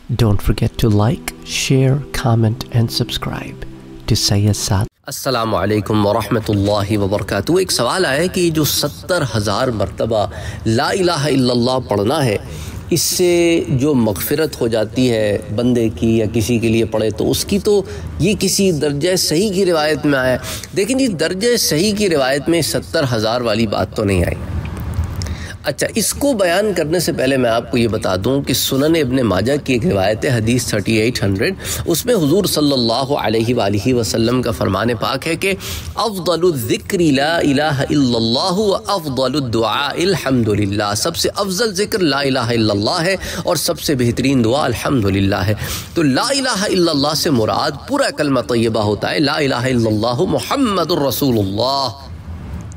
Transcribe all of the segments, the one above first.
Don't forget to like, share, comment and subscribe to Sayyid Saad. السلام علیکم ورحمۃ اللہ وبرکاتہ. ایک سوال آیا کہ جو 70,000 مرتبہ لا الہ الا اللہ پڑھنا ہے، اس سے جو مغفرت ہو جاتی ہے بندے کی یا کسی کے لیے پڑھے تو اس کی، تو یہ کسی درجہ صحیح کی روایت میں آیا. دیکھیں جی، درجہ صحیح کی روایت میں 70,000 والی بات تو نہیں آئی. اچھا، اس کو بیان کرنے سے پہلے میں آپ کو یہ بتا دوں کہ سنن ابن ماجہ کی ایک روایت ہے، حدیث 3800، اس میں حضور صلی اللہ علیہ وآلہ وسلم کا فرمان پاک ہے کہ افضل الذکر لا الہ الا اللہ و افضل الدعاء الحمدللہ. سب سے افضل ذکر لا الہ الا اللہ ہے اور سب سے بہترین دعا الحمدللہ ہے. تو لا الہ الا اللہ سے مراد پورا کلمہ طیبہ ہوتا ہے، لا الہ الا اللہ محمد الرسول اللہ،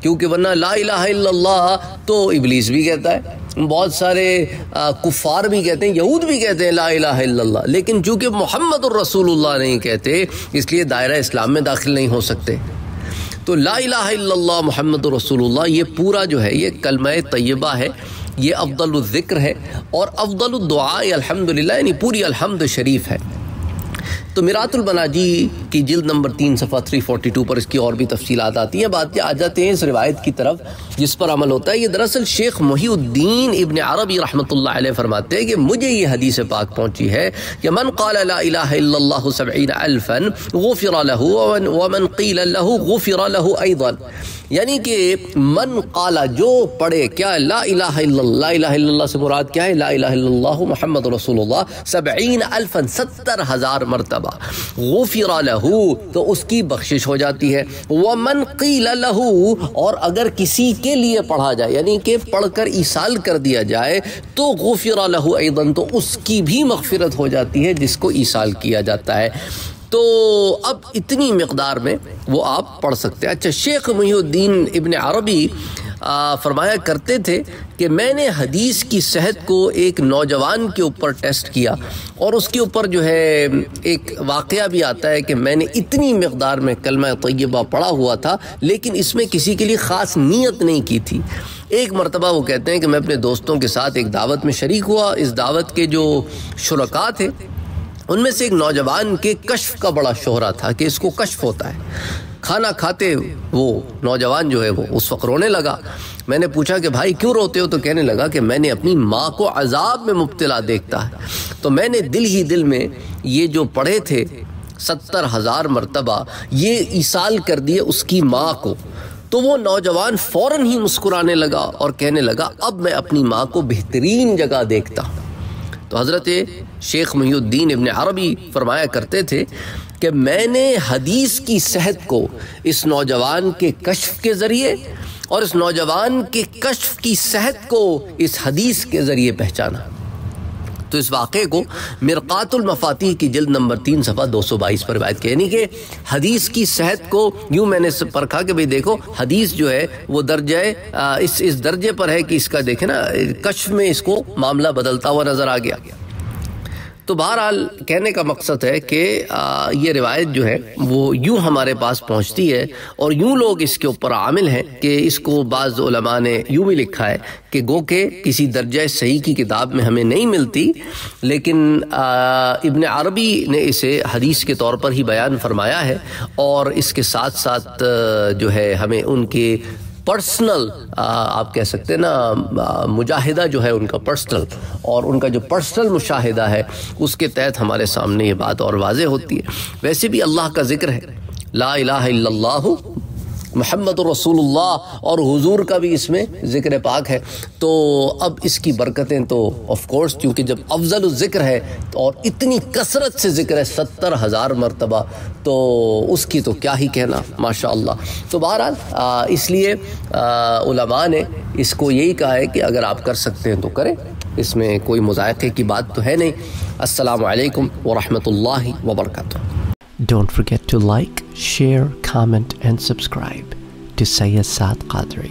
کیونکہ ورنہ لا الہ الا اللہ تو ابلیس بھی کہتا ہے، بہت سارے کفار بھی کہتے ہیں، یہود بھی کہتے ہیں لا الہ الا اللہ، لیکن چونکہ محمد الرسول اللہ نہیں کہتے اس لیے دائرہ اسلام میں داخل نہیں ہو سکتے. تو لا الہ الا اللہ محمد الرسول اللہ یہ پورا جو ہے یہ کلمہ طیبہ ہے، یہ افضل الذکر ہے، اور افضل الدعاء الحمدللہ یعنی پوری الحمد شریف ہے. تو میرات البناجی کی جلد نمبر 3 صفحہ 342 پر اس کی اور بھی تفصیلات آتی ہیں. بات آ جاتے ہیں اس روایت کی طرف جس پر عمل ہوتا ہے. یہ دراصل شیخ محی الدین ابن عربی رحمۃ اللہ علیہ فرماتے ہیں کہ مجھے یہ حدیث پاک پہنچی ہے کہ من قال لا الہ الا اللہ 70,000 غفر له ومن قیل له غفر له ایضا، یعنی کہ من قال جو پڑھے کیا لا الہ الا اللہ، لا الہ الا اللہ سے مراد کیا ہے، لا الہ الا اللہ محمد رسول اللہ 70,000 70,000 مرتبہ، غفر له تو اس کی بخشش ہو جاتی ہے، ومن قیل له اور اگر کسی کے لیے پڑھا جائے یعنی کہ پڑھ کر ایصال کر دیا جائے تو غفر له ایضا تو اس کی بھی مغفرت ہو جاتی ہے جس کو ایصال کیا جاتا ہے. تو اب اتنی مقدار میں وہ آپ پڑھ سکتے ہیں. اچھا، شیخ محی الدین ابن عربی فرمایا کرتے تھے کہ میں نے حدیث کی صحت کو ایک نوجوان کے اوپر ٹیسٹ کیا، اور اس کے اوپر جو ہے ایک واقعہ بھی آتا ہے کہ میں نے اتنی مقدار میں کلمہ طیبہ پڑھا ہوا تھا لیکن اس میں کسی کے لیے خاص نیت نہیں کی تھی. ایک مرتبہ وہ کہتے ہیں کہ میں اپنے دوستوں کے ساتھ ایک دعوت میں شریک ہوا. اس دعوت کے جو شرکاء تھے ان میں سے ایک نوجوان کے کشف کا بڑا شہرہ تھا کہ اس کو کشف ہوتا ہے. کھانا کھاتے وہ نوجوان جو ہے وہ اس وقت رونے لگا. میں نے پوچھا کہ بھائی کیوں روتے ہو؟ تو کہنے لگا کہ میں نے اپنی ماں کو عذاب میں مبتلا دیکھتا ہے، تو میں نے دل ہی دل میں یہ جو پڑھے تھے 70,000 مرتبہ یہ ایصال کر دیے اس کی ماں کو. تو وہ نوجوان فوراً ہی مسکرانے لگا اور کہنے لگا اب میں اپنی ماں کو بہترین جگہ دیکھتا ہوں. تو حضرت شیخ محی الدین ابن عربی فرمایا کرتے تھے کہ میں نے حدیث کی صحت کو اس نوجوان کے کشف کے ذریعے اور اس نوجوان کے کشف کی صحت کو اس حدیث کے ذریعے پہچانا. تو اس واقعے کو مرقات المفاتیح کی جلد نمبر 3 صفحہ 222 پر روایت کی، یعنی کہ حدیث کی صحت کو یوں میں نے پرکھا کہ بھئی دیکھو حدیث جو ہے وہ درجہ اس درجے پر ہے کہ اس کا دیکھیں نا کشف میں اس کو معاملہ بدلتا ہوا نظر آ گیا. تو بہرحال کہنے کا مقصد ہے کہ یہ روایت جو ہے وہ یوں ہمارے پاس پہنچتی ہے اور یوں لوگ اس کے اوپر عامل ہیں کہ اس کو بعض علماء نے یوں بھی لکھا ہے کہ گو کہ کسی درجہ صحیح کی کتاب میں ہمیں نہیں ملتی، لیکن ابن عربی نے اسے حدیث کے طور پر ہی بیان فرمایا ہے، اور اس کے ساتھ ساتھ جو ہے ہمیں ان کے پرسنل آپ کہہ سکتے ہیں نا مجاہدہ جو ہے ان کا پرسنل، اور ان کا جو پرسنل مشاہدہ ہے اس کے تحت ہمارے سامنے یہ بات اور واضح ہوتی ہے. ویسے بھی اللہ کا ذکر ہے، لا الہ الا اللہ محمد رسول اللہ، اور حضور کا بھی اس میں ذکر پاک ہے. تو اب اس کی برکتیں تو آف کورس کیونکہ جب افضل الذکر ہے اور اتنی کثرت سے ذکر ہے 70,000 مرتبہ، تو اس کی تو کیا ہی کہنا ماشاء اللہ. تو بہرحال اس لیے علماء نے اس کو یہی کہا ہے کہ اگر آپ کر سکتے ہیں تو کریں، اس میں کوئی مذائقے کی بات تو ہے نہیں. السلام علیکم ورحمۃ اللہ وبرکاتہ. Don't forget to like, share, comment and subscribe to Sayyid Saad Qadri.